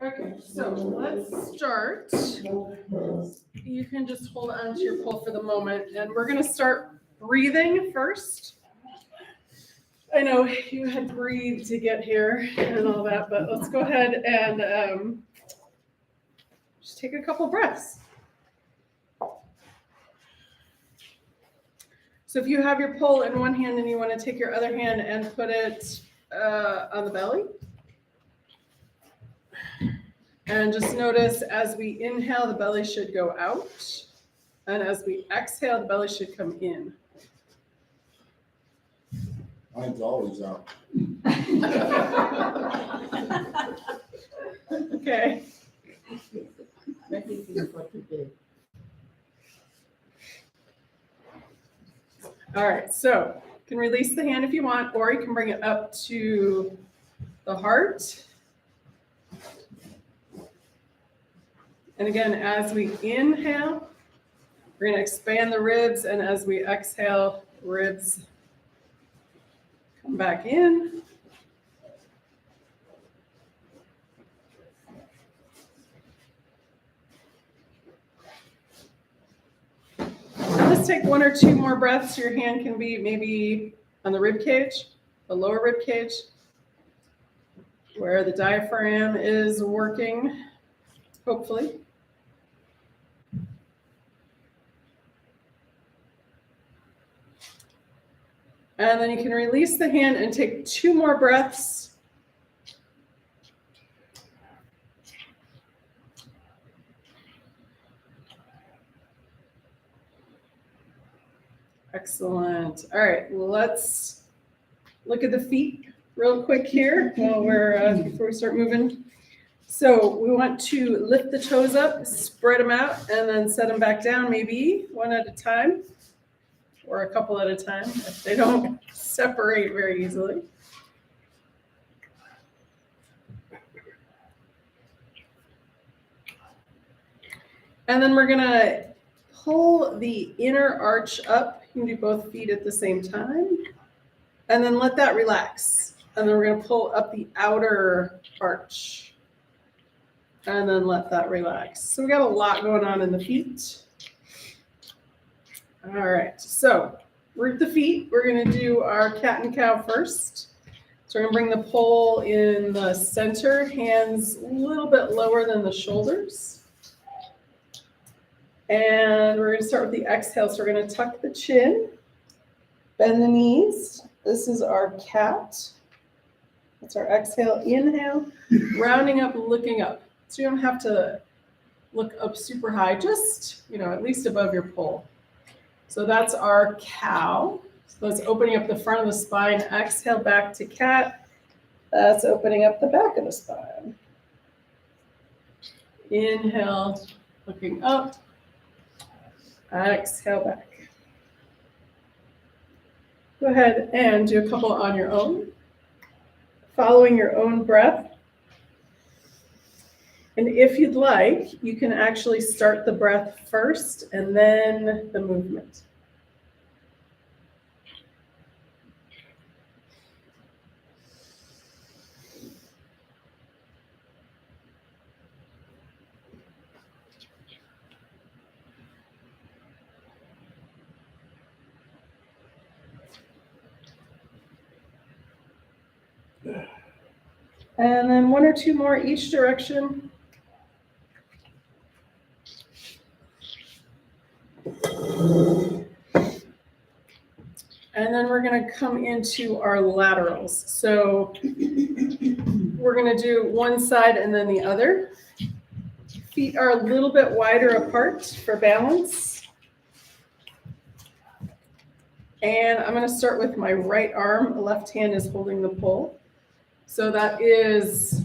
Okay, so let's start. You can just hold on to your pole for the moment, and we're going to start breathing first. I know you had breathed to get here and all that, but let's go ahead and just take a couple breaths. So if you have your pole in one hand and you want to take your other hand and put it on the belly. And just notice as we inhale, the belly should go out. And as we exhale, the belly should come in. Mine's always out. Okay. All right, so you can release the hand if you want, or you can bring it up to the heart. And again, as we inhale, we're going to expand the ribs, and as we exhale, ribs come back in. Let's take one or two more breaths. Your hand can be maybe on the rib cage, the lower rib cage, where the diaphragm is working, hopefully. And then you can release the hand and take two more breaths. Excellent. All right, let's look at the feet real quick here while we're before we start moving. So we want to lift the toes up, spread them out, and then set them back down, maybe one at a time or a couple at a time if they don't separate very easily. And then we're gonna pull the inner arch up. You can do both feet at the same time. And then let that relax. And then we're gonna pull up the outer arch. And then let that relax. So we got a lot going on in the feet. All right, so root the feet. We're gonna do our cat and cow first. So we're gonna bring the pole in the center, hands a little bit lower than the shoulders. And we're gonna start with the exhale. So we're gonna tuck the chin, bend the knees. This is our cat. That's our exhale, inhale, rounding up, looking up. So you don't have to look up super high, just, at least above your pole. So that's our cow. So that's opening up the front of the spine. Exhale back to cat. That's opening up the back of the spine. Inhale, looking up. Exhale back. Go ahead and do a couple on your own, following your own breath. And if you'd like, you can actually start the breath first and then the movement. And then one or two more each direction. And then we're going to come into our laterals. So we're going to do one side and then the other. Feet are a little bit wider apart for balance. And I'm going to start with my right arm. The left hand is holding the pole. So that is,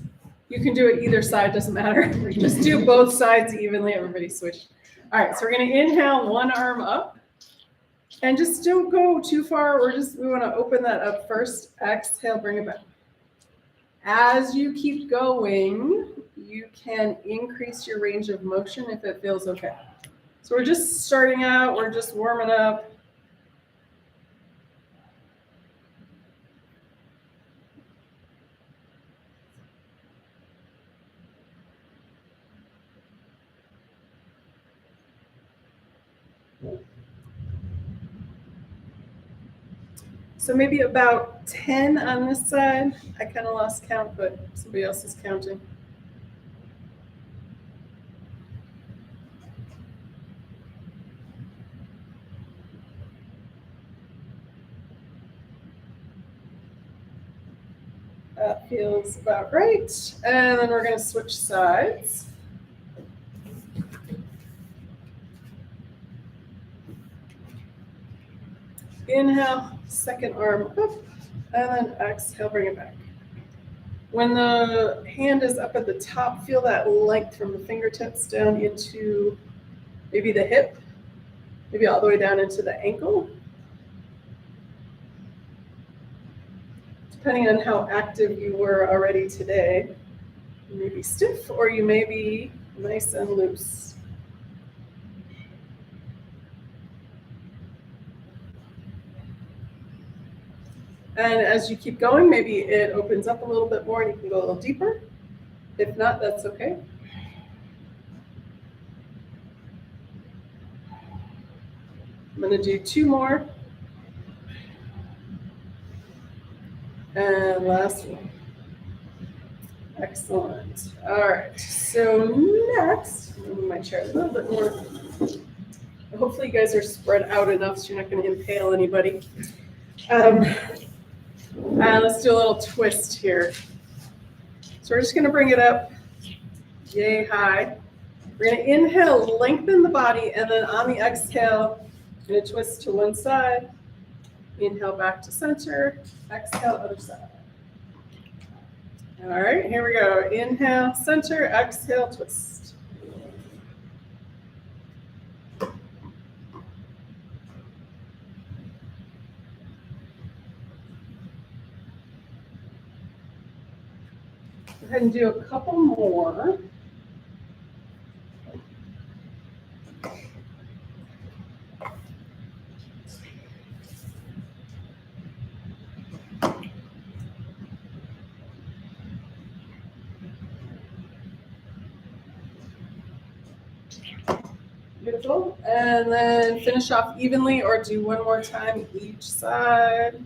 you can do it either side, doesn't matter. Just do both sides evenly. Everybody switch. All right, so we're going to inhale one arm up. And just don't go too far. We want to open that up first. Exhale, bring it back. As you keep going, you can increase your range of motion if it feels okay. So we're just starting out. We're just warming up. So maybe about 10 on this side. I kind of lost count, but somebody else is counting. That feels about right. And then we're going to switch sides. Inhale, second arm up, and then exhale, bring it back. When the hand is up at the top, feel that length from the fingertips down into maybe the hip, maybe all the way down into the ankle. Depending on how active you were already today, you may be stiff or you may be nice and loose. And as you keep going, maybe it opens up a little bit more and you can go a little deeper. If not, that's okay. I'm going to do 2 more. And last one. Excellent. All right. So next, I'm going to move my chair a little bit more. Hopefully you guys are spread out enough so you're not going to impale anybody. Let's do a little twist here. So we're just going to bring it up yay high. We're going to inhale, lengthen the body, and then on the exhale, I'm going to twist to one side. Inhale back to center. Exhale, other side. All right, here we go. Inhale, center, exhale, twist. Go ahead and do a couple more. Beautiful. And then finish off evenly or do one more time each side.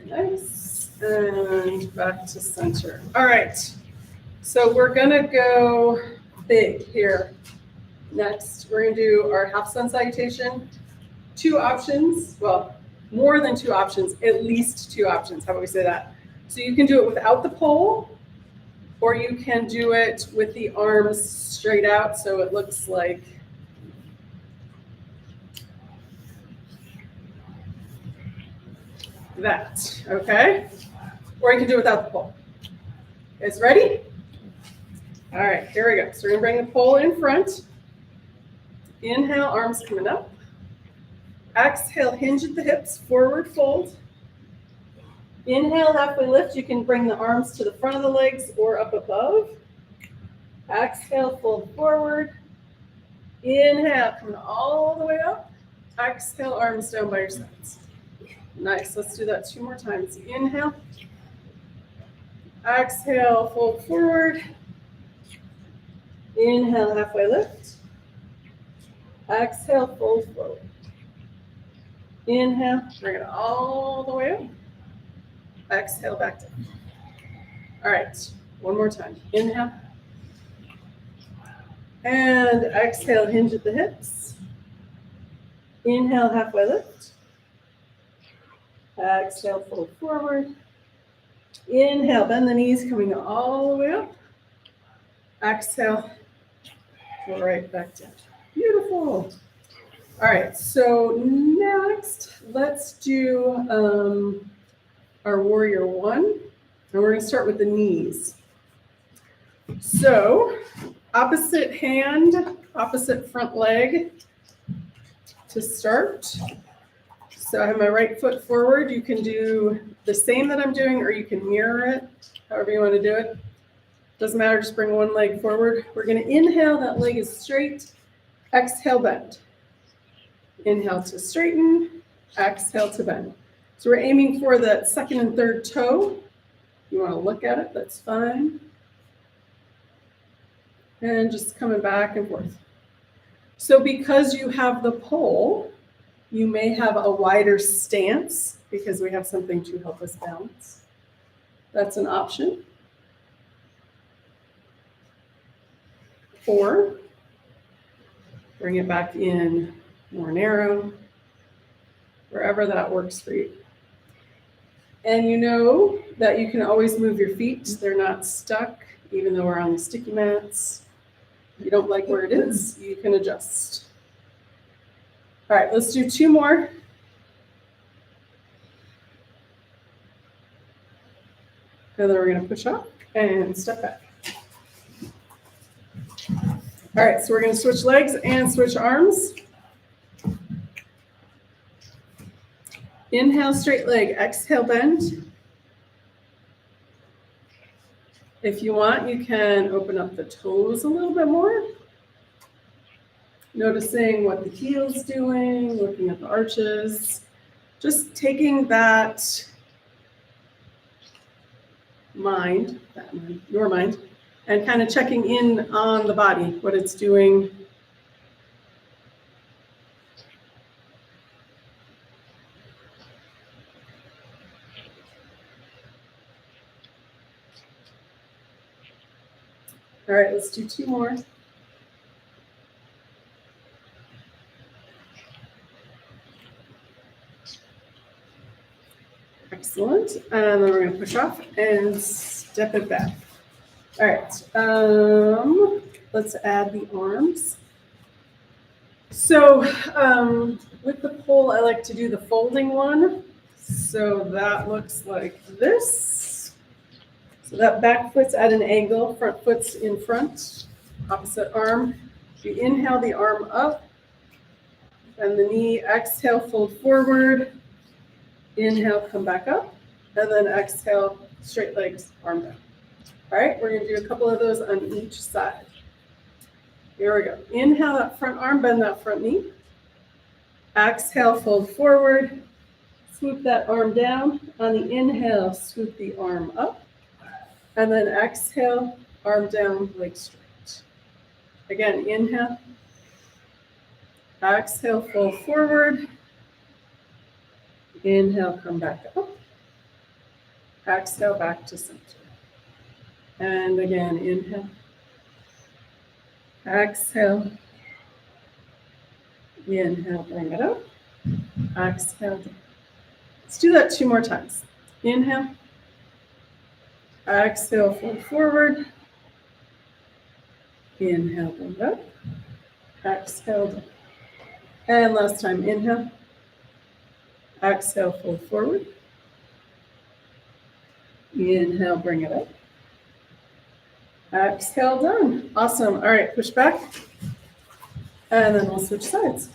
Nice. And back to center. All right. So we're going to go big here. Next, we're going to do our half sun salutation. 2 options. Well, more than 2 options, at least 2 options. How about we say that? So you can do it without the pole, or you can do it with the arms straight out so it looks like that, okay? Or you can do it without the pole. You guys ready? All right, here we go. So we're gonna bring the pole in front. Inhale, arms coming up. Exhale, hinge at the hips, forward fold. Inhale, halfway lift. You can bring the arms to the front of the legs or up above. Exhale, fold forward. Inhale, coming all the way up. Exhale, arms down by your sides. Nice, let's do that 2 more times. Inhale. Exhale, fold forward. Inhale, halfway lift. Exhale, fold forward. Inhale, bring it all the way up. Exhale, back down. All right, one more time. Inhale. And exhale, hinge at the hips. Inhale, halfway lift. Exhale, fold forward. Inhale, bend the knees, coming all the way up. Exhale, go right back down. Beautiful. All right, so next, let's do our warrior 1. And we're going to start with the knees. So opposite hand, opposite front leg to start. So I have my right foot forward. You can do the same that I'm doing, or you can mirror it, however you want to do it. Doesn't matter, just bring one leg forward. We're going to inhale, that leg is straight. Exhale, bend. Inhale to straighten, exhale to bend. So we're aiming for that second and third toe. You want to look at it, that's fine. And just coming back and forth. So because you have the pole, You may have a wider stance because we have something to help us balance. That's an option. Or bring it back in more narrow, wherever that works for you. And you know that you can always move your feet. They're not stuck, even though we're on the sticky mats. If you don't like where it is, you can adjust. All right, let's do 2 more. And then we're going to push up and step back. All right, so we're going to switch legs and switch arms. Inhale, straight leg. Exhale, bend. If you want, you can open up the toes a little bit more. Noticing what the heel's doing, looking at the arches. Just taking that mind, your mind, and kind of checking in on the body, what it's doing. All right, let's do 2 more. Excellent. And then we're going to push off and step it back. All right. Let's add the arms. So with the pole, I like to do the folding one. So that looks like this. So that back foot's at an angle, front foot's in front, opposite arm. You inhale the arm up, and the knee, exhale, fold forward. Inhale, come back up, and then exhale, straight legs, arm down. All right, we're going to do a couple of those on each side. Here we go. Inhale that front arm, bend that front knee. Exhale, fold forward. Swoop that arm down. On the inhale, swoop the arm up. And then exhale, arm down, leg straight. Again, inhale. Exhale, fold forward. Inhale, come back up. Exhale, back to center. And again, inhale. Exhale. Inhale, bring it up. Exhale. Let's do that 2 more times. Inhale. Exhale, fold forward. Inhale, bring it up. Exhale, down. And last time, inhale. Exhale, fold forward. Inhale, bring it up. Exhale, done. Awesome. All right, push back. And then we'll switch sides.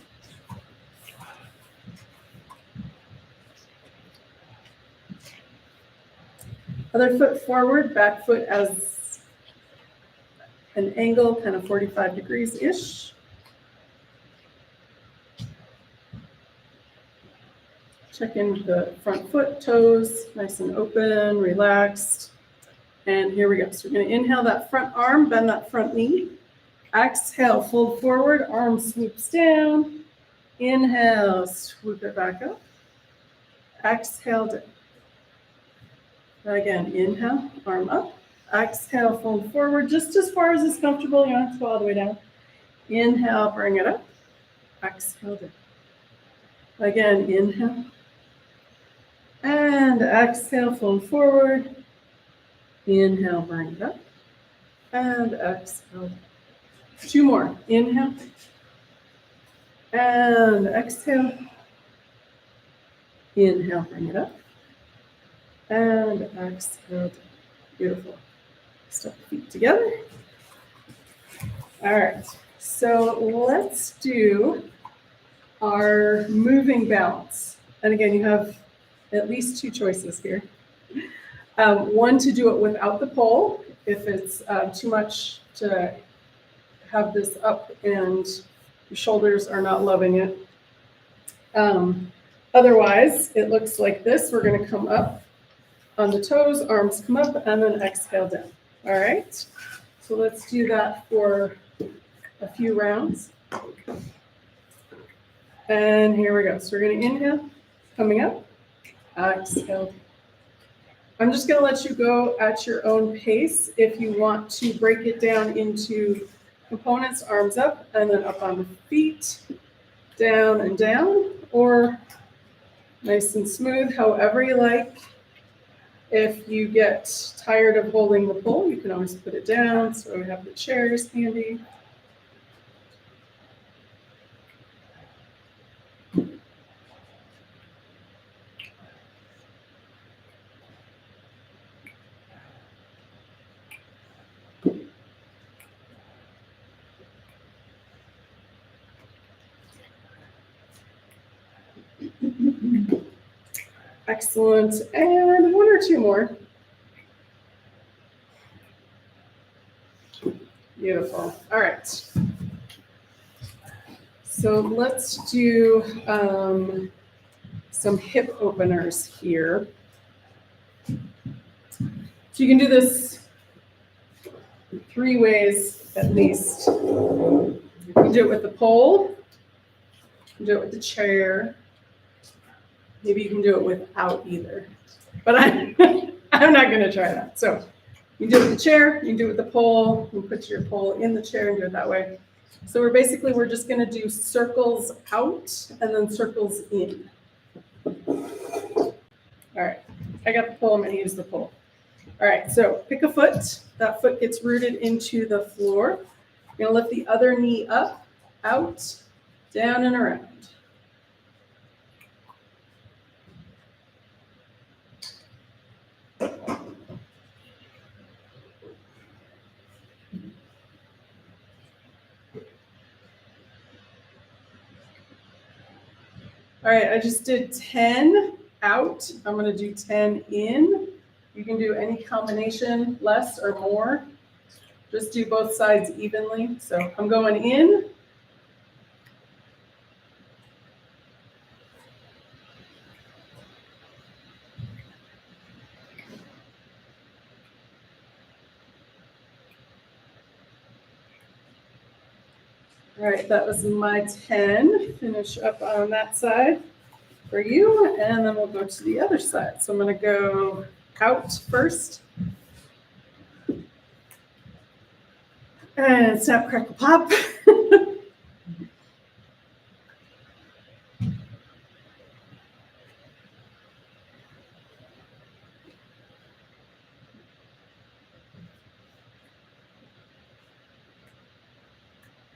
Other foot forward, back foot as an angle, kind of 45 degrees-ish. Check in the front foot, toes, nice and open, relaxed. And here we go. So we're going to inhale that front arm, bend that front knee. Exhale, fold forward, arm swoops down. Inhale, swoop it back up. Exhale, down. Again, inhale, arm up. Exhale, fold forward just as far as is comfortable. You don't have to go all the way down. Inhale, bring it up. Exhale, down. Again, inhale. And exhale, fold forward. Inhale, bring it up. And exhale. 2 more. Inhale. And exhale. Inhale, bring it up. And exhale. Beautiful. Step the feet together. All right. So let's do our moving balance. And again, you have at least 2 choices here. One, to do it without the pole, if it's too much to have this up and your shoulders are not loving it. Otherwise, it looks like this. We're going to come up on the toes, arms come up, and then exhale down. All right? So let's do that for a few rounds. And here we go. So we're going to inhale, coming up, exhale. I'm just going to let you go at your own pace. If you want to break it down into components, arms up and then up on the feet, down and down, or nice and smooth, however you like. If you get tired of holding the pole, you can always put it down. So we have the chairs handy. Excellent. And one or two more. Beautiful. All right. So let's do some hip openers here. So you can do this 3 ways at least. You can do it with the pole. You can do it with the chair. Maybe you can do it without either. But I'm not going to try that. So you can do it with the chair. You can do it with the pole. You can put your pole in the chair and do it that way. So we're just going to do circles out and then circles in. All right. I got the pole. I'm going to use the pole. All right. So pick a foot. That foot gets rooted into the floor. You're going to lift the other knee up, out, down, and around. All right, I just did 10 out. I'm going to do 10 in. You can do any combination, less or more. Just do both sides evenly. So I'm going in. All right, that was my 10. Finish up on that side for you, and then we'll go to the other side. So I'm going to go out first. And snap, crackle, pop.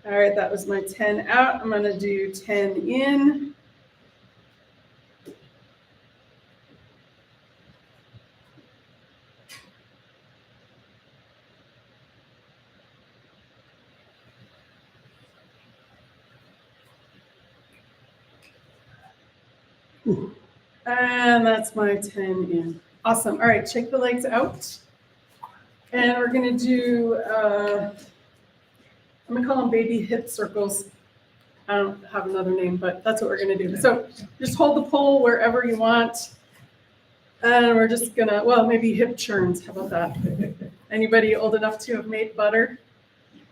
All right, that was my 10 out. I'm going to do 10 in. And that's my 10 in. Awesome. All right, shake the legs out. And we're going to do, I'm going to call them baby hip circles. I don't have another name, but that's what we're going to do. So just hold the pole wherever you want. And we're just going to, well, maybe hip churns. How about that? Anybody old enough to have made butter?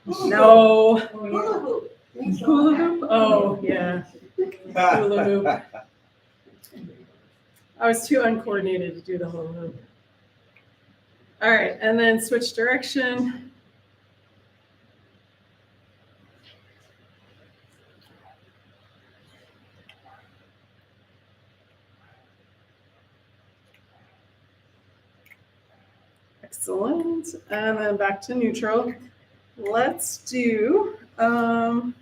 No. Hula hoop. Hula hoop? Oh, yeah. Hula hoop. I was too uncoordinated to do the hula hoop. All right, and then switch direction. Excellent. And then back to neutral. Let's do, we're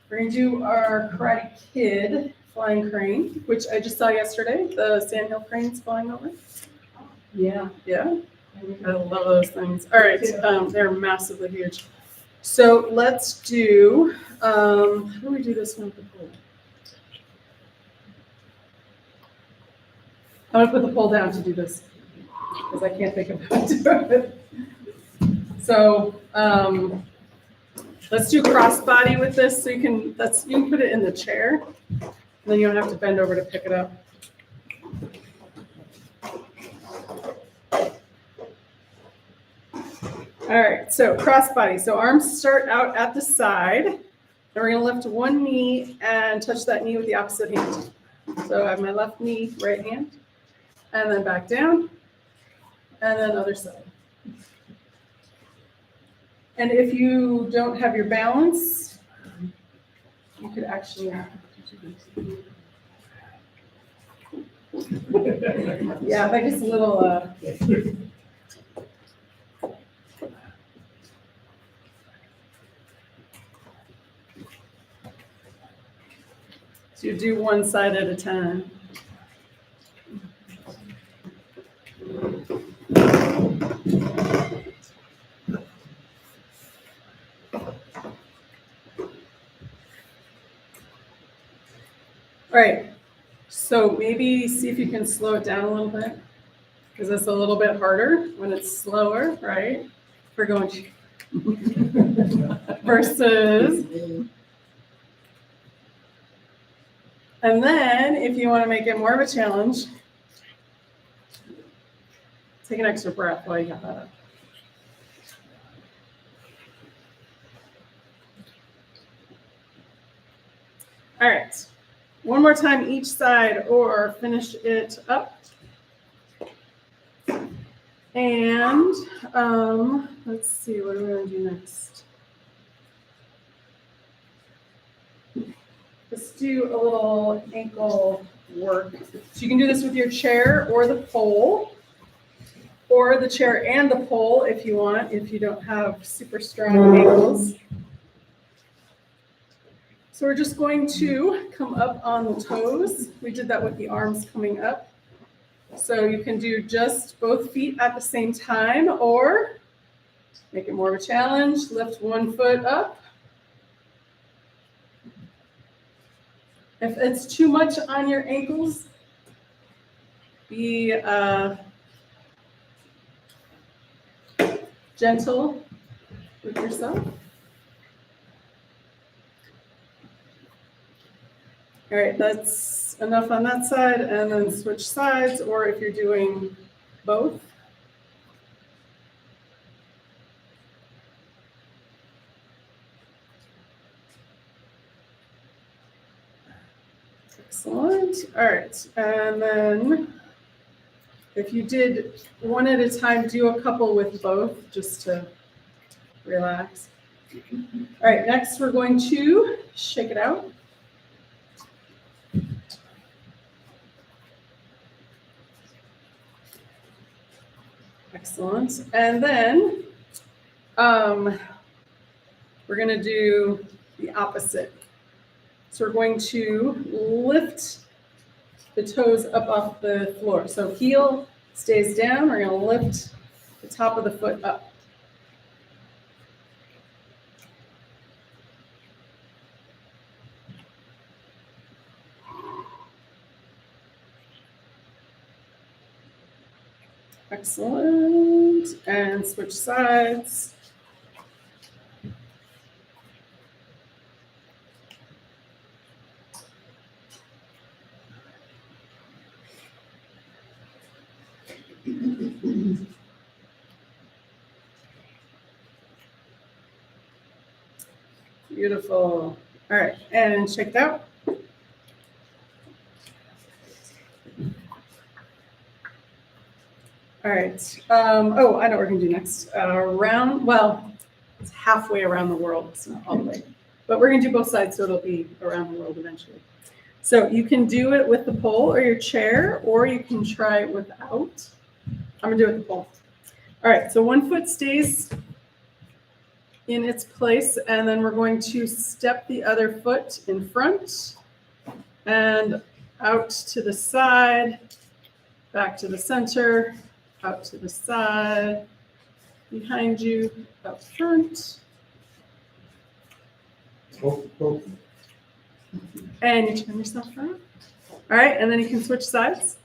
going to do our Karate Kid flying crane, which I just saw yesterday, the sandhill cranes flying over. Yeah. Yeah, I love those things. All right, they're massively huge. So let's do, how do we do this one with the pole? I'm going to put the pole down to do this because I can't think of how to do it. So let's do crossbody with this. So you can put it in the chair, and then you don't have to bend over to pick it up. All right, so crossbody. So arms start out at the side, And we're gonna lift one knee and touch that knee with the opposite hand. So I have my left knee, right hand, and then back down, and then other side. And if you don't have your balance, you could actually. Yeah, like just a little. So you do one side at a time. All right, so maybe see if you can slow it down a little bit, because it's a little bit harder when it's slower, right? We're going versus. And then if you want to make it more of a challenge, take an extra breath while you got that up. All right, one more time each side or finish it up. And let's see, what are we going to do next? Let's do a little ankle work. So you can do this with your chair or the pole, or the chair and the pole if you want, if you don't have super strong ankles. So we're just going to come up on the toes. We did that with the arms coming up. So you can do just both feet at the same time, or make it more of a challenge. Lift one foot up. If it's too much on your ankles, be gentle with yourself. All right, that's enough on that side, and then switch sides, or if you're doing both. Excellent. All right, and then if you did one at a time, do a couple with both just to relax. All right, next we're going to shake it out. Excellent. And then we're going to do the opposite. So we're going to lift the toes up off the floor. So heel stays down. We're going to lift the top of the foot up. Excellent. And switch sides. Beautiful. All right, and shake it out. All right. Oh, I know what we're going to do next. Well, it's halfway around the world. It's not all the way. But we're going to do both sides, so it'll be around the world eventually. So you can do it with the pole or your chair, or you can try it without. I'm going to do it with the pole. All right, so one foot stays in its place, and then we're going to step the other foot in front and out to the side, back to the center, out to the side, behind you, up front. And you turn yourself around. All right, and then you can switch sides.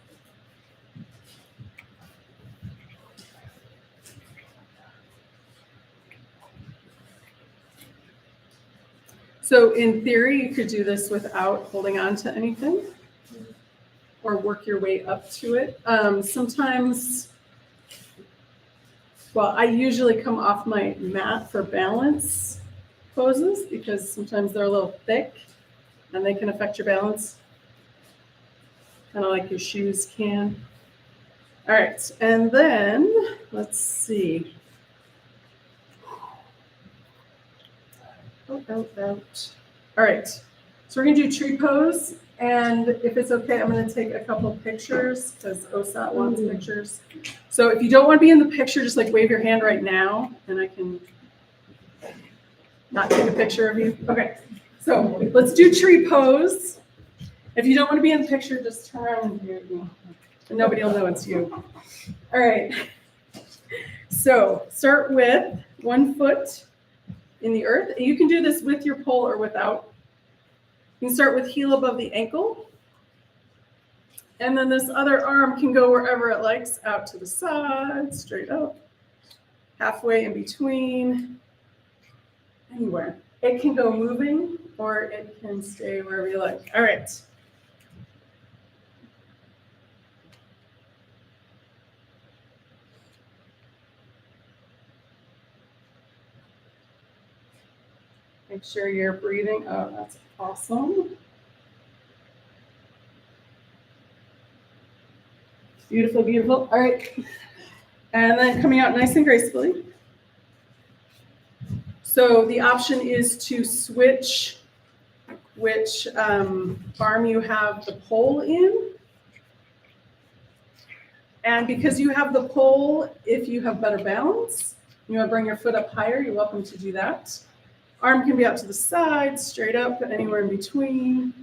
So in theory, you could do this without holding on to anything or work your way up to it. Sometimes, well, I usually come off my mat for balance, poses because sometimes they're a little thick and they can affect your balance, kind of like your shoes can. All right, and then let's see. Out. All right, so we're gonna do tree pose, and if it's okay, I'm gonna take a couple pictures because OSAT wants pictures. So if you don't want to be in the picture, just like wave your hand right now, and I can not take a picture of you. Okay, so let's do tree pose. If you don't want to be in the picture, just turn around and do me, and nobody will know it's you. All right. So start with 1 foot in the earth. You can do this with your pole or without. You can start with heel above the ankle. And then this other arm can go wherever it likes, out to the side, straight up, halfway in between, anywhere. It can go moving or it can stay wherever you like. All right. Make sure you're breathing. Oh, that's awesome. Beautiful, beautiful. All right. And then coming out nice and gracefully. So the option is to switch which arm you have the pole in. And because you have the pole, if you have better balance, you want to bring your foot up higher, you're welcome to do that. Arm can be out to the side, straight up, anywhere in between.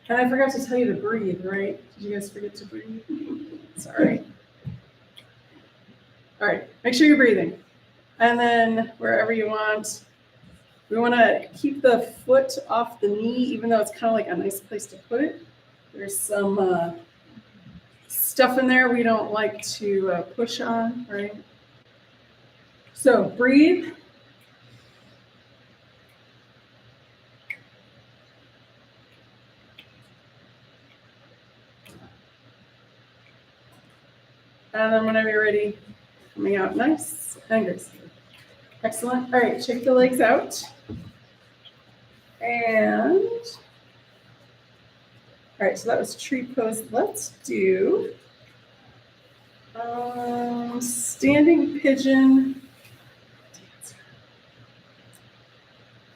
And I forgot to tell you to breathe, right? Did you guys forget to breathe? Sorry. All right, make sure you're breathing. And then wherever you want, we want to keep the foot off the knee, even though it's kind of like a nice place to put it. There's some stuff in there we don't like to push on, right? So breathe. And then whenever you're ready, coming out nice and graceful. Excellent. All right, shake the legs out. And, all right, so that was tree pose. Let's do standing pigeon.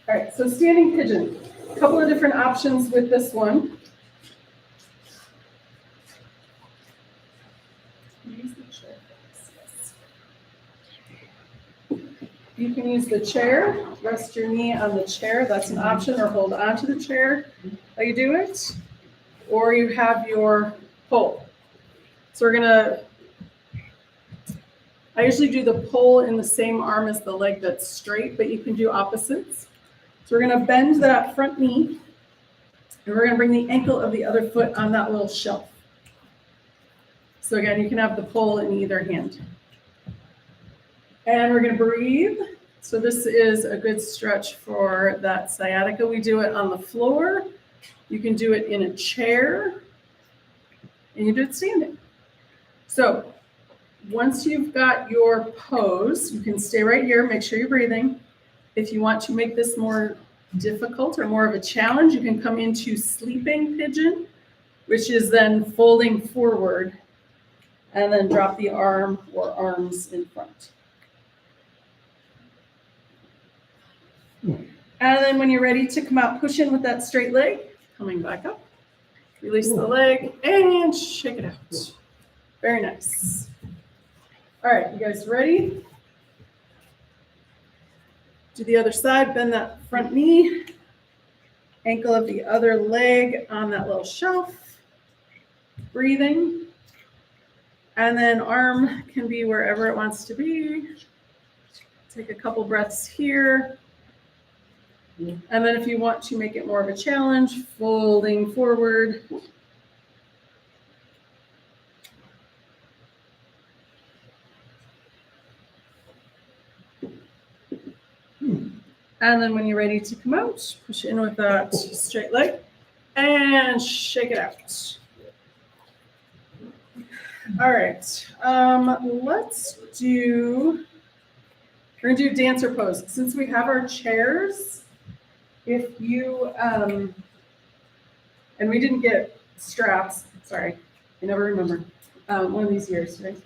All right, so standing pigeon. A couple of different options with this one. You can use the chair, rest your knee on the chair, that's an option, or hold onto the chair while you do it, or you have your pole. So I usually do the pole in the same arm as the leg that's straight, but you can do opposites. So we're gonna bend that front knee, and we're gonna bring the ankle of the other foot on that little shelf. So again, you can have the pole in either hand. And we're going to breathe. So this is a good stretch for that sciatica. We do it on the floor. You can do it in a chair. And you do it standing. So once you've got your pose, you can stay right here. Make sure you're breathing. If you want to make this more difficult or more of a challenge, you can come into sleeping pigeon, which is then folding forward and then drop the arm or arms in front. And then when you're ready to come out, push in with that straight leg, coming back up. Release the leg and shake it out. Very nice. All right, you guys ready? Do the other side, bend that front knee, ankle of the other leg on that little shelf, breathing. And then arm can be wherever it wants to be. Take a couple breaths here. And then if you want to make it more of a challenge, folding forward. And then when you're ready to come out, push in with that straight leg and shake it out. All right, let's do We're gonna do dancer pose. Since we have our chairs, if you, and we didn't get straps, sorry, I never remember, one of these years, right?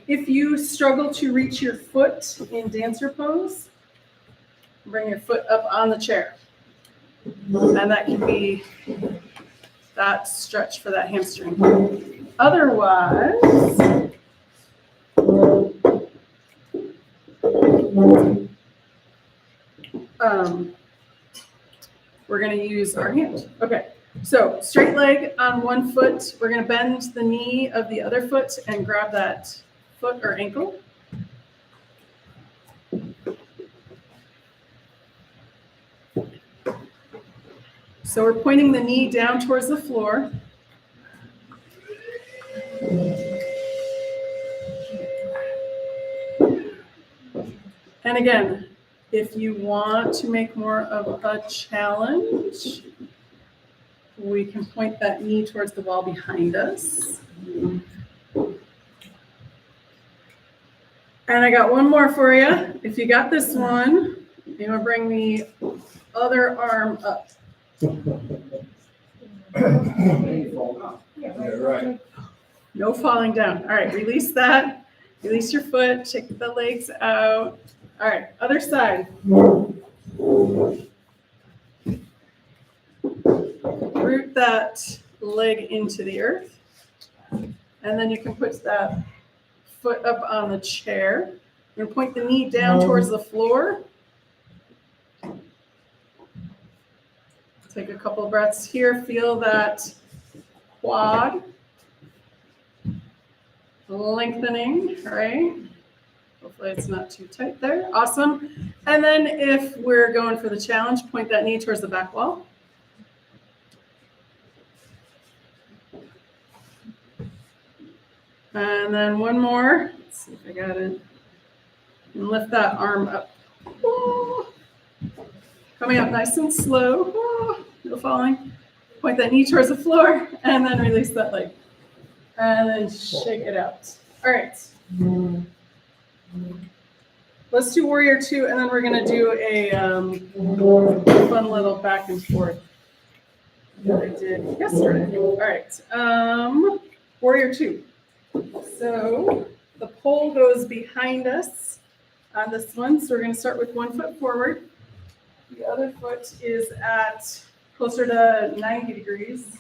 If you struggle to reach your foot in dancer pose, bring your foot up on the chair. And that can be that stretch for that hamstring. Otherwise, we're going to use our hand. Okay, so straight leg on one foot. We're going to bend the knee of the other foot and grab that foot or ankle. So we're pointing the knee down towards the floor. And again, if you want to make more of a challenge, we can point that knee towards the wall behind us. And I got one more for you. If you got this one, you're gonna bring the other arm up. Yeah, right. No falling down. All right, release that. Release your foot, check the legs out. All right, other side. Root that leg into the earth. And then you can put that foot up on the chair. You're gonna point the knee down towards the floor. Take a couple of breaths here. Feel that quad lengthening, right? Hopefully it's not too tight there. Awesome. And then if we're going for the challenge, point that knee towards the back wall. And then one more. Let's see if I got it. And lift that arm up. Oh. Coming up nice and slow. Oh. No falling. Point that knee towards the floor and then release that leg. And then shake it out. All right. Let's do warrior 2, and then we're going to do a fun little back and forth that I did yesterday. All right. Warrior 2. So the pole goes behind us on this one. So we're going to start with one foot forward. The other foot is at closer to 90 degrees.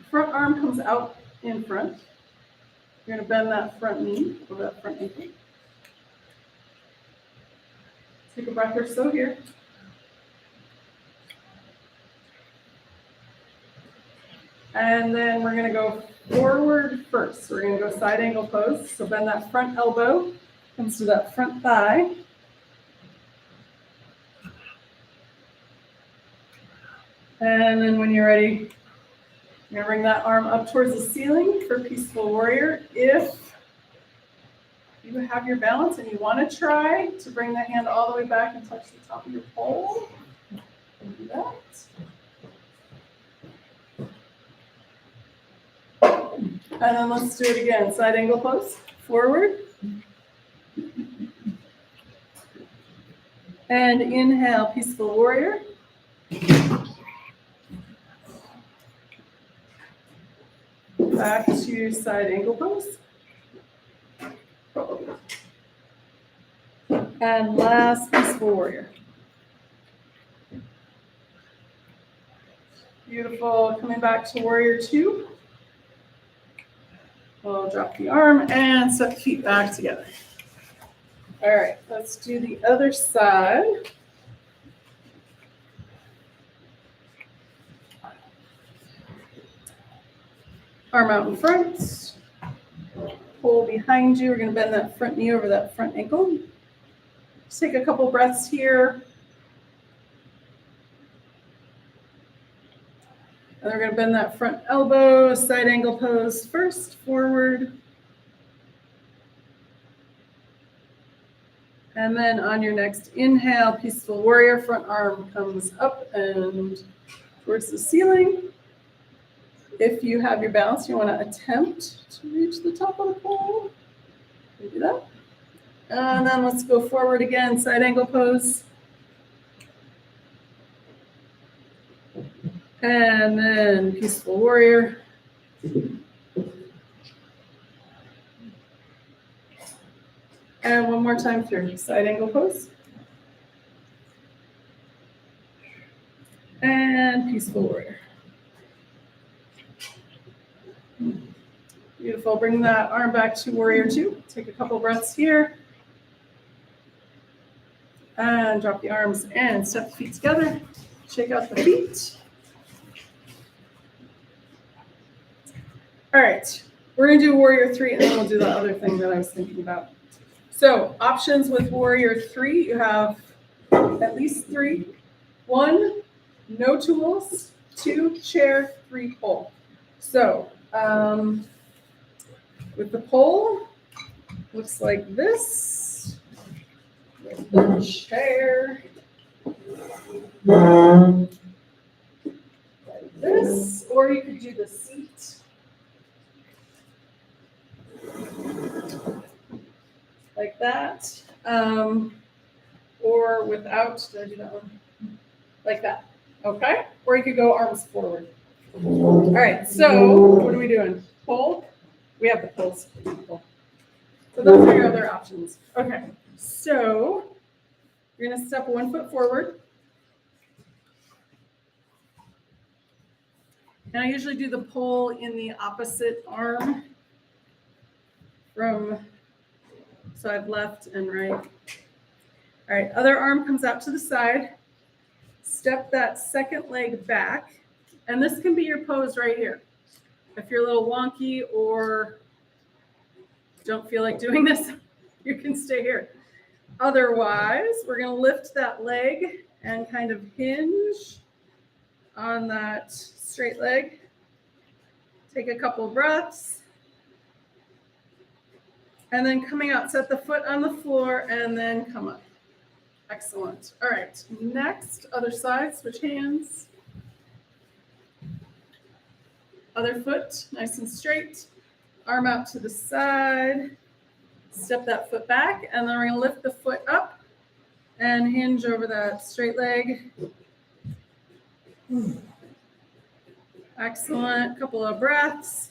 Front arm comes out in front. You're going to bend that front knee over that front ankle. Take a breath or so here. And then we're going to go forward first. We're going to go side angle pose. So bend that front elbow, comes to that front thigh. And then when you're ready, you're going to bring that arm up towards the ceiling for Peaceful Warrior. If you have your balance and you want to try to bring the hand all the way back and touch the top of your pole, you can do that. And then let's do it again. Side angle pose, forward. And inhale, Peaceful Warrior. Back to side angle pose. And last, Peaceful Warrior. Beautiful. Coming back to Warrior 2. We'll drop the arm and set the feet back together. All right, let's do the other side. Arm out in front. Pull behind you. We're going to bend that front knee over that front ankle. Just take a couple breaths here. And we're going to bend that front elbow, side angle pose first, forward. And then on your next inhale, Peaceful Warrior, front arm comes up and towards the ceiling. If you have your balance, you want to attempt to reach the top of the pole. You do that. And then let's go forward again, side angle pose. And then peaceful warrior. And one more time through, side angle pose. And peaceful warrior. Beautiful. Bring that arm back to warrior two. Take a couple breaths here. And drop the arms and step the feet together. Shake out the feet. All right. We're going to do warrior three, and then we'll do the other thing that I was thinking about. So options with warrior three, you have at least three. 1, no tools. 2, chair. 3, pole. So with the pole, looks like this. With the chair, like this, or you could do the seat. Like that, or without, did I do that one? Like that, okay? Or you could go arms forward. All right, so what are we doing? Pole? We have the poles. So those are your other options. Okay, so you're gonna step 1 foot forward. And I usually do the pole in the opposite arm from, so I have left and right. All right, other arm comes out to the side. Step that second leg back. And this can be your pose right here. If you're a little wonky or don't feel like doing this, you can stay here. Otherwise, we're going to lift that leg and kind of hinge on that straight leg. Take a couple breaths. And then coming out, set the foot on the floor and then come up. Excellent. All right, next, other side, switch hands. Other foot, nice and straight. Arm out to the side. Step that foot back, and then we're going to lift the foot up and hinge over that straight leg. Excellent. Couple of breaths.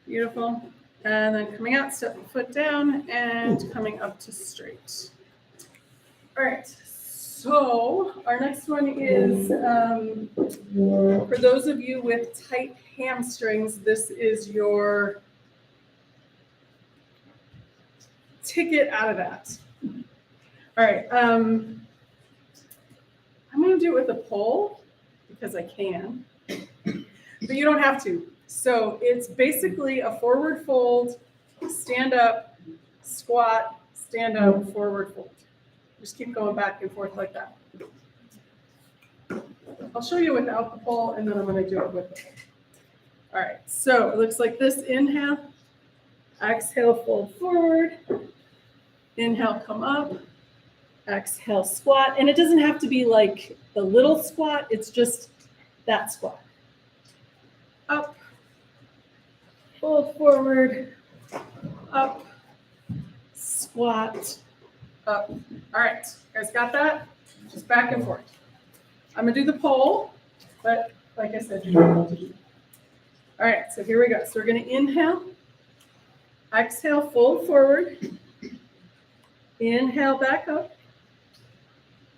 Beautiful. And then coming out, step the foot down and coming up to straight. All right. So our next one is, for those of you with tight hamstrings, this is your ticket out of that. All right. I'm going to do it with a pole because I can, but you don't have to. So it's basically a forward fold, stand up, squat, stand up, forward fold. Just keep going back and forth like that. I'll show you without the pole, and then I'm going to do it with it. All right, so it looks like this. Inhale, exhale, fold forward. Inhale, come up. Exhale, squat. And it doesn't have to be like the little squat. It's just that squat. Up, fold forward, up, squat, up. All right, guys got that? Just back and forth. I'm gonna do the pole, but like I said, you don't have to do it. All right, so here we go. So we're gonna inhale, exhale, fold forward, inhale, back up,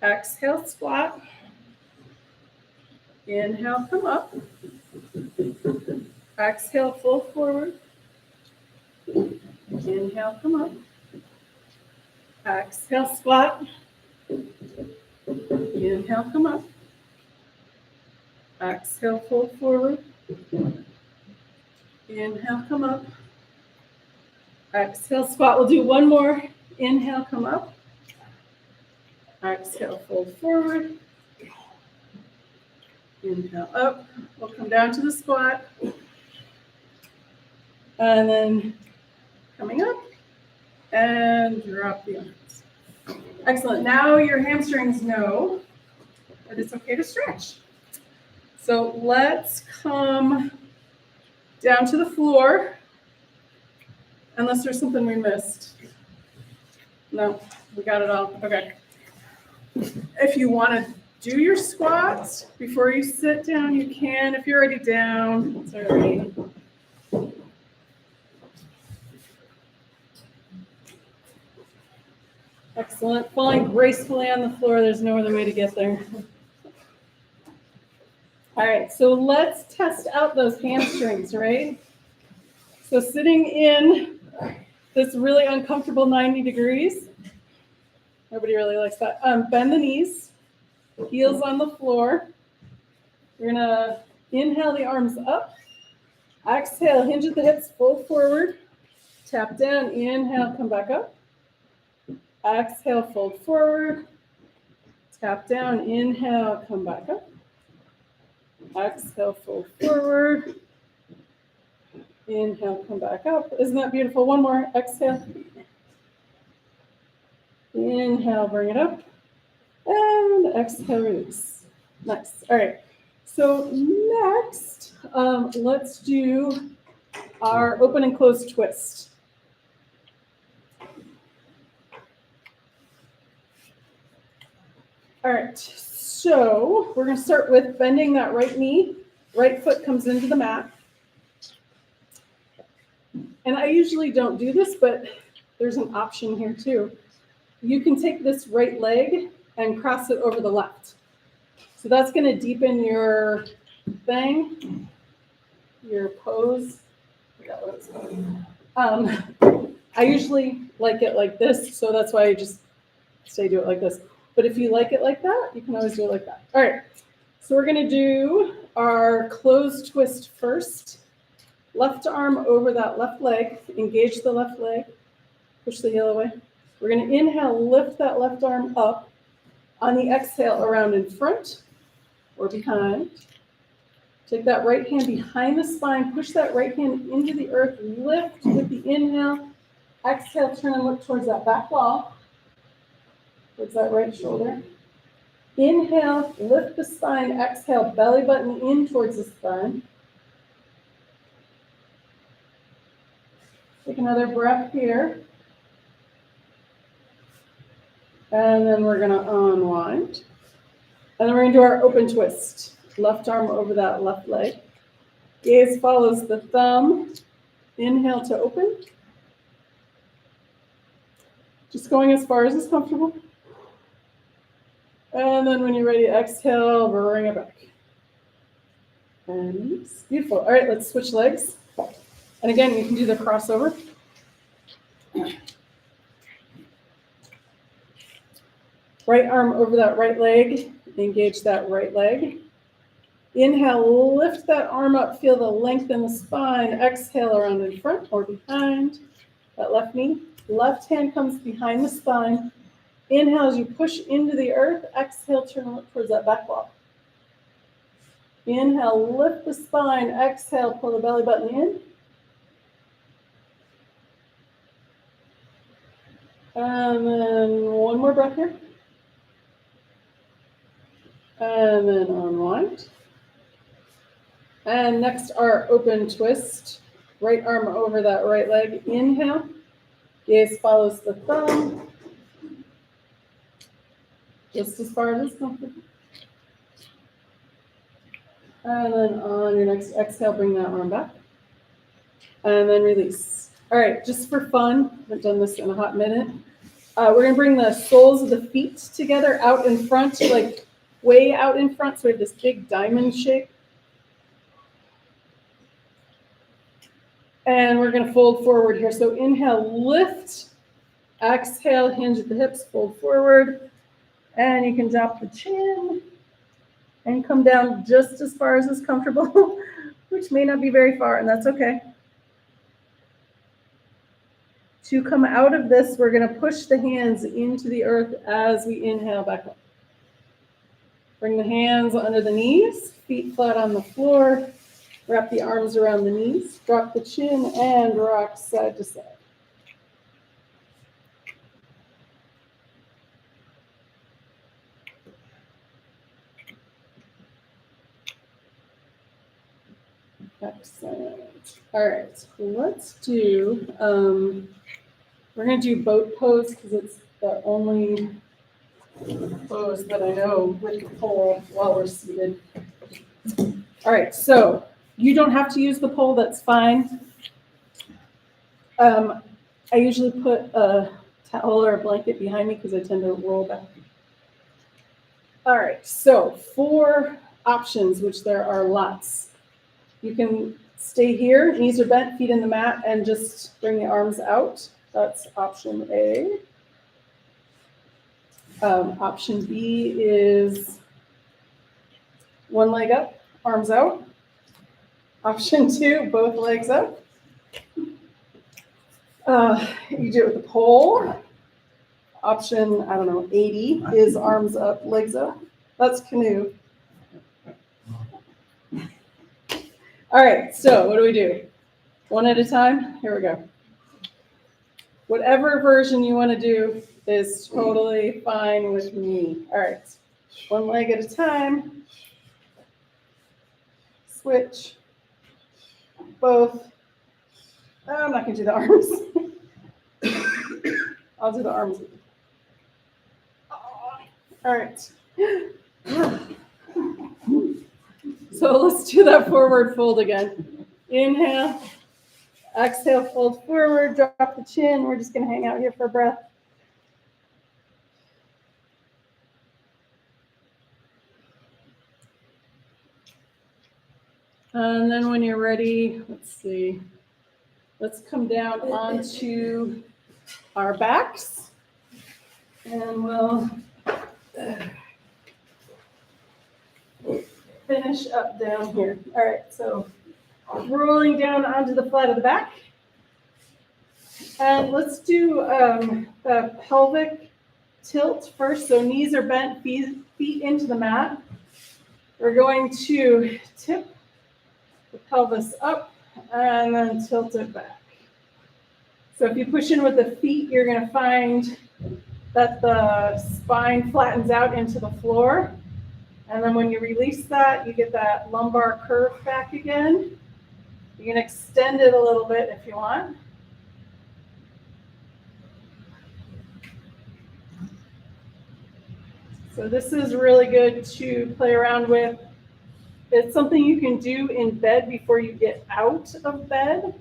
exhale, squat, inhale, come up, exhale, fold forward, inhale, come up, exhale, squat, inhale, come up, exhale, fold forward, inhale, come up, exhale, squat. We'll do one more. Inhale, come up, exhale, fold forward, inhale, up. We'll come down to the squat, and then coming up, and drop the arms. Excellent. Now your hamstrings know but it's okay to stretch. So let's come down to the floor, unless there's something we missed. No, we got it all. Okay. If you want to do your squats before you sit down, you can. If you're already down, it's already. Excellent. Falling gracefully on the floor. There's no other way to get there. All right, so let's test out those hamstrings, right? So sitting in this really uncomfortable 90 degrees. Nobody really likes that. Bend the knees, heels on the floor. We're gonna inhale the arms up. Exhale, hinge at the hips, fold forward. Tap down, inhale, come back up. Exhale, fold forward. Tap down, inhale, come back up. Exhale, fold forward. Inhale, come back up. Isn't that beautiful? One more. Exhale. Inhale, bring it up. And exhale, release. Nice. All right. So next, let's do our open and close twist. All right. So we're going to start with bending that right knee. Right foot comes into the mat. And I usually don't do this, but there's an option here too. You can take this right leg and cross it over the left. So that's going to deepen your thing, your pose. I forgot what it's called. I usually like it like this, so that's why I just say do it like this. But if you like it like that, you can always do it like that. All right, so we're going to do our closed twist first. Left arm over that left leg, engage the left leg, push the heel away. We're going to inhale, lift that left arm up. On the exhale, around in front or behind. Take that right hand behind the spine, push that right hand into the earth, lift with the inhale. Exhale, turn and look towards that back wall, towards that right shoulder. Inhale, lift the spine, exhale, belly button in towards the spine. Take another breath here. And then we're going to unwind. And then we're going to do our open twist. Left arm over that left leg. Gaze follows the thumb. Inhale to open. Just going as far as is comfortable. And then when you're ready, exhale, bring it back. And beautiful. All right, let's switch legs. And again, you can do the crossover. Right arm over that right leg. Engage that right leg. Inhale, lift that arm up. Feel the length in the spine. Exhale, around in front or behind that left knee. Left hand comes behind the spine. Inhale as you push into the earth. Exhale, turn and look towards that back wall. Inhale, lift the spine. Exhale, pull the belly button in. And then one more breath here. And then unwind. And next, our open twist. Right arm over that right leg. Inhale. Gaze follows the thumb. Just as far as it's comfortable. And then on your next exhale, bring that arm back. And then release. All right, just for fun, I haven't done this in a hot minute. We're going to bring the soles of the feet together out in front, like way out in front. So we have this big diamond shape. And we're going to fold forward here. So inhale, lift. Exhale, hinge at the hips, fold forward. And you can drop the chin and come down just as far as is comfortable, which may not be very far, and that's okay. To come out of this, we're going to push the hands into the earth as we inhale back up. Bring the hands under the knees, feet flat on the floor. Wrap the arms around the knees. Drop the chin and rock side to side. Excellent. All right, let's do, we're gonna do boat pose because it's the only pose that I know with the pole while we're seated. All right, so you don't have to use the pole, that's fine. I usually put a towel or a blanket behind me because I tend to roll back. All right, so 4 options, which there are lots. You can stay here, knees are bent, feet in the mat, and just bring the arms out. That's option A. Option B is 1 leg up, arms out. Option 2, both legs up. You do it with the pole. Option, 80 is arms up, legs up. That's canoe. All right, so what do? 1 at a time? Here we go. Whatever version you want to do is totally fine with me. All right, 1 leg at a time. Switch. Both. I'm not going to do the arms. I'll do the arms. All right. So let's do that forward fold again. Inhale. Exhale, fold forward, drop the chin. We're just going to hang out here for a breath. And then when you're ready, let's see. Let's come down onto our backs. And we'll finish up down here. All right, so rolling down onto the flat of the back. And let's do the pelvic tilt first. So knees are bent, feet into the mat. We're going to tip the pelvis up and then tilt it back. So if you push in with the feet, you're going to find that the spine flattens out into the floor. And then when you release that, you get that lumbar curve back again. You can extend it a little bit if you want. So this is really good to play around with. It's something you can do in bed before you get out of bed.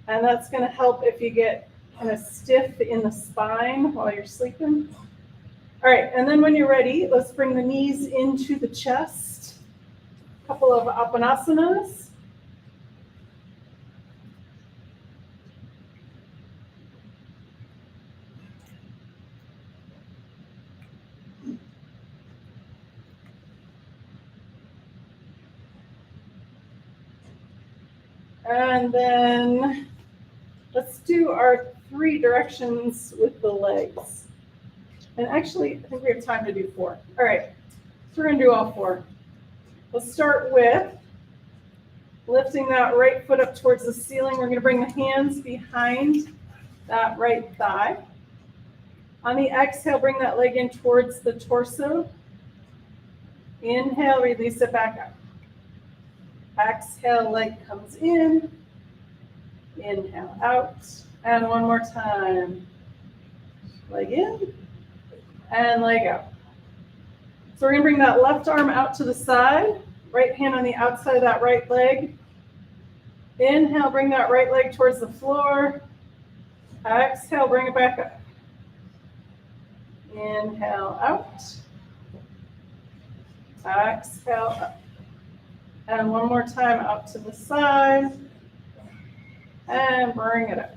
And that's going to help if you get kind of stiff in the spine while you're sleeping. All right, and then when you're ready, let's bring the knees into the chest. A couple of apanasanas. And then let's do our 3 directions with the legs. And actually, I think we have time to do 4. All right, so we're gonna do all 4. Let's start with lifting that right foot up towards the ceiling. We're gonna bring the hands behind that right thigh. On the exhale, bring that leg in towards the torso. Inhale, release it back up. Exhale, leg comes in. Inhale, out. And one more time. Leg in and leg out. So we're going to bring that left arm out to the side. Right hand on the outside of that right leg. Inhale, bring that right leg towards the floor. Exhale, bring it back up. Inhale, out. Exhale, up. And one more time out to the side. And bring it up.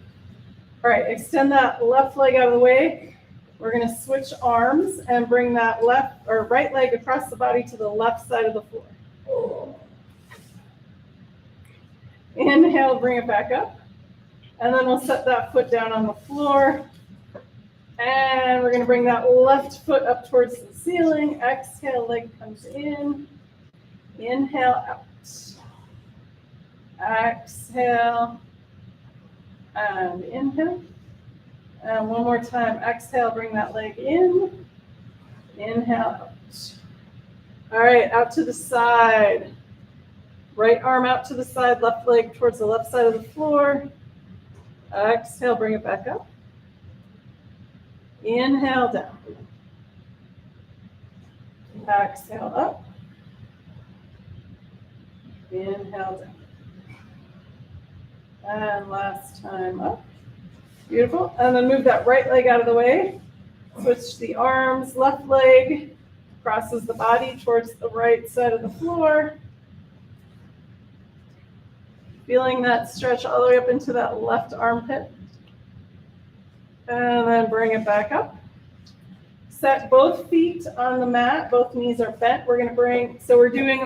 All right, extend that left leg out of the way. We're going to switch arms and bring that left or right leg across the body to the left side of the floor. Inhale, bring it back up. And then we'll set that foot down on the floor. And we're going to bring that left foot up towards the ceiling. Exhale, leg comes in. Inhale, out. Exhale, and inhale. And one more time, exhale, bring that leg in. Inhale, out. All right, out to the side. Right arm out to the side, left leg towards the left side of the floor. Exhale, bring it back up. Inhale down. Exhale up. Inhale down. And last time up. Beautiful. And then move that right leg out of the way. Switch the arms. Left leg crosses the body towards the right side of the floor. Feeling that stretch all the way up into that left armpit. And then bring it back up. Set both feet on the mat. Both knees are bent. We're going to we're doing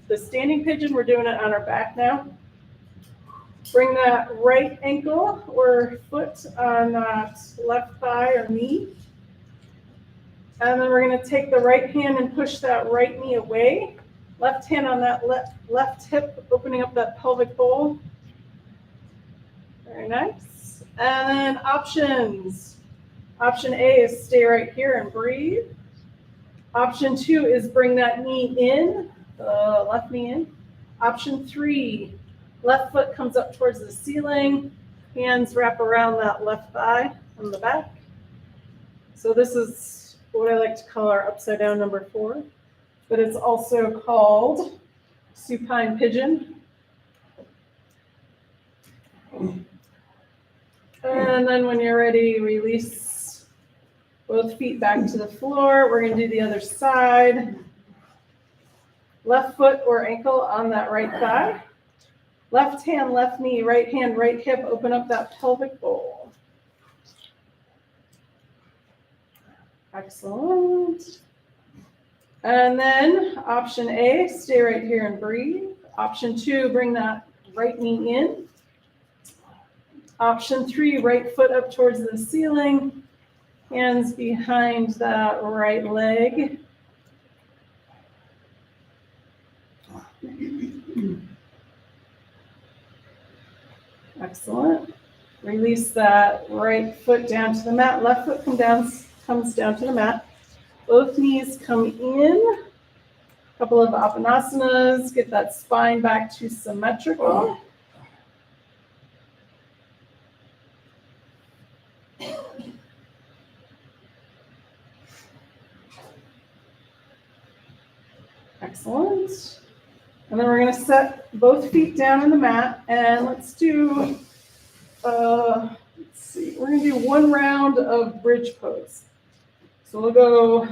the standing pigeon. We're doing it on our back now. Bring that right ankle or foot on that left thigh or knee. And then we're going to take the right hand and push that right knee away. Left hand on that left hip, opening up that pelvic bowl. Very nice. And then options. Option A is stay right here and breathe. Option 2 is bring that knee in, the left knee in. Option 3, left foot comes up towards the ceiling, hands wrap around that left thigh from the back. So this is what I like to call our upside down number 4, but it's also called supine pigeon. And then when you're ready, release both feet back to the floor. We're going to do the other side. Left foot or ankle on that right thigh. Left hand, left knee, right hand, right hip. Open up that pelvic bowl. Excellent. And then option A, stay right here and breathe. Option 2, bring that right knee in. Option 3, right foot up towards the ceiling. Hands behind that right leg. Excellent. Release that right foot down to the mat. Left foot comes down to the mat. Both knees come in. A couple of Apanasanas. Get that spine back to symmetrical. Excellent. And then we're going to set both feet down on the mat, and let's do, we're going to do one round of bridge pose. So we'll go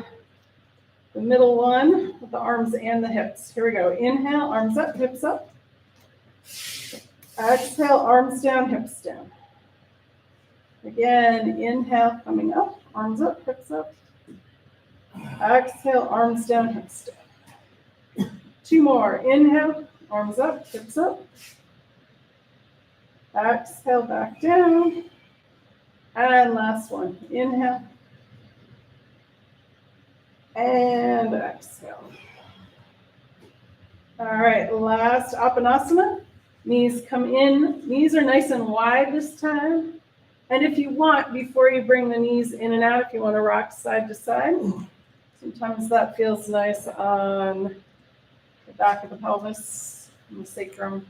the middle one with the arms and the hips. Here we go. Inhale, arms up, hips up. Exhale, arms down, hips down. Again, inhale, coming up, arms up, hips up. Exhale, arms down, hips down. 2 more. Inhale, arms up, hips up. Exhale, back down. And last one. Inhale. And exhale. All right, last Apanasana. Knees come in. Knees are nice and wide this time. And if you want, before you bring the knees in and out, if you want to rock side to side, sometimes that feels nice on the back of the pelvis and the sacrum.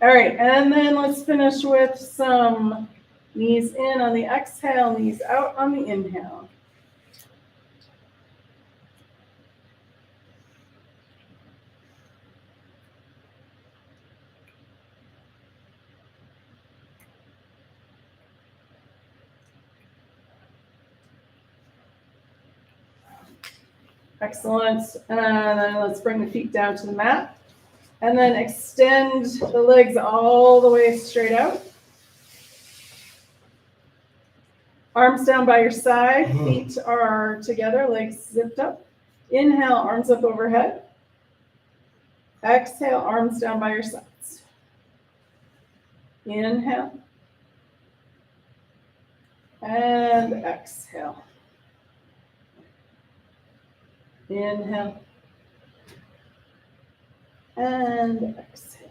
All right, and then let's finish with some knees in on the exhale, knees out on the inhale. Excellent. And then let's bring the feet down to the mat. And then extend the legs all the way straight out. Arms down by your side. Feet are together, legs zipped up. Inhale, arms up overhead. Exhale, arms down by your sides. Inhale. And exhale. Inhale. And exhale.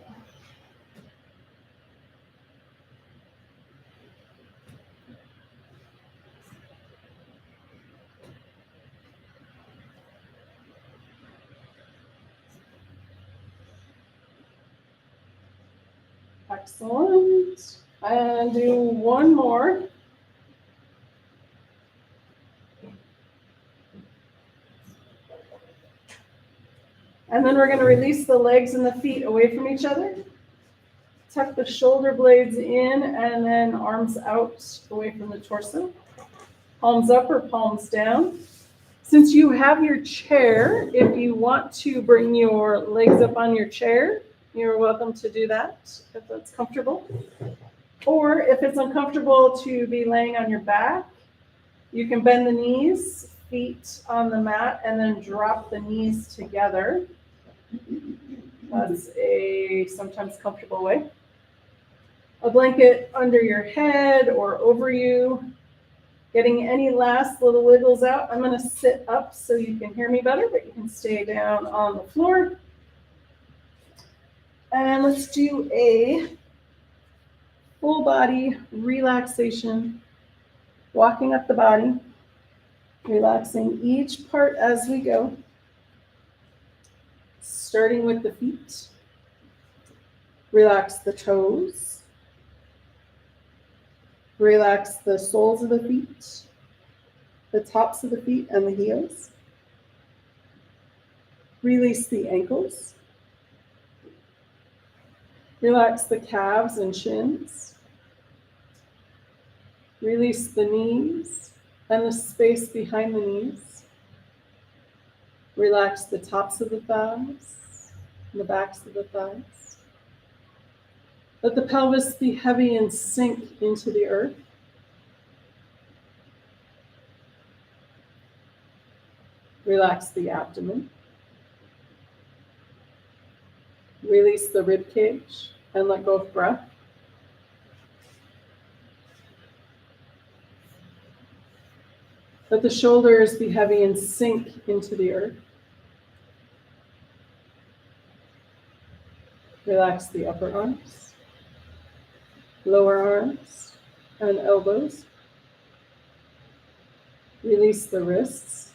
Excellent. And do one more. And then we're going to release the legs and the feet away from each other. Tuck the shoulder blades in and then arms out away from the torso. Palms up or palms down. Since you have your chair, if you want to bring your legs up on your chair, you're welcome to do that if that's comfortable. Or if it's uncomfortable to be laying on your back, you can bend the knees, feet on the mat, and then drop the knees together. That's a sometimes comfortable way. A blanket under your head or over you. Getting any last little wiggles out. I'm going to sit up so you can hear me better, but you can stay down on the floor. And let's do a full body relaxation. Walking up the body, relaxing each part as we go. Starting with the feet. Relax the toes. Relax the soles of the feet, the tops of the feet and the heels. Release the ankles. Relax the calves and shins. Release the knees and the space behind the knees. Relax the tops of the thighs and the backs of the thighs. Let the pelvis be heavy and sink into the earth. Relax the abdomen. Release the rib cage and let go of breath. Let the shoulders be heavy and sink into the earth. Relax the upper arms. Lower arms and elbows. Release the wrists.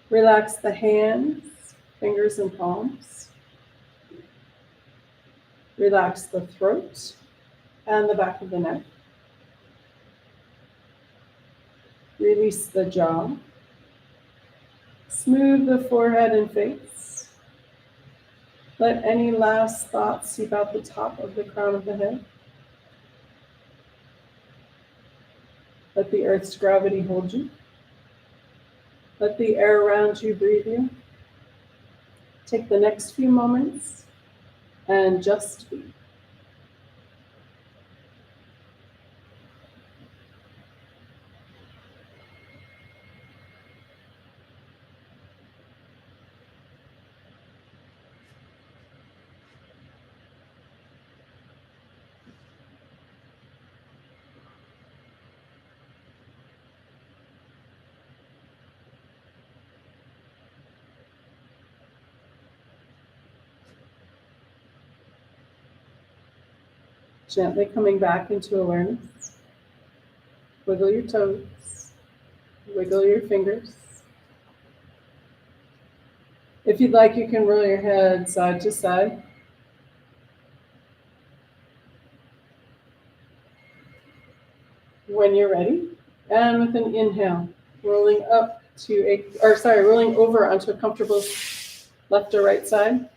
Relax the hands, fingers and palms. Relax the throat and the back of the neck. Release the jaw. Smooth the forehead and face. Let any last thoughts seep out the top of the crown of the head. Let the earth's gravity hold you. Let the air around you breathe you. Take the next few moments and just be. Gently coming back into awareness. Wiggle your toes. Wiggle your fingers. If you'd like, you can roll your head side to side. When you're ready, and with an inhale, rolling over onto a comfortable left or right side.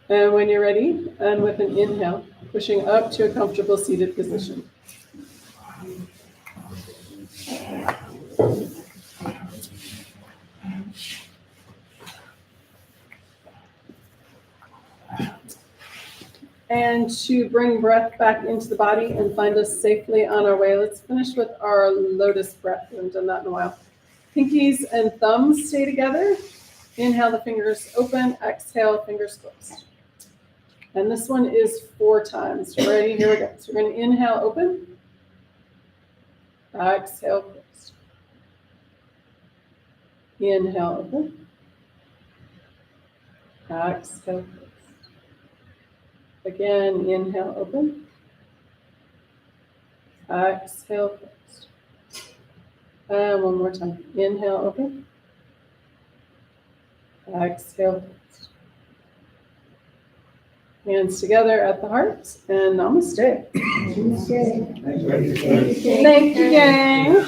And when you're ready, and with an inhale, pushing up to a comfortable seated position. And to bring breath back into the body and find us safely on our way, let's finish with our lotus breath. We haven't done that in a while. Pinkies and thumbs stay together. Inhale, the fingers open. Exhale, fingers closed. And this one is 4 times. Ready? Here we go. So we're going to inhale, open. Exhale, closed. Inhale, open. Exhale, closed. Again, inhale, open. Exhale, closed. One more time. Inhale, open. Exhale. Hands together at the heart and namaste. Thank you, gang.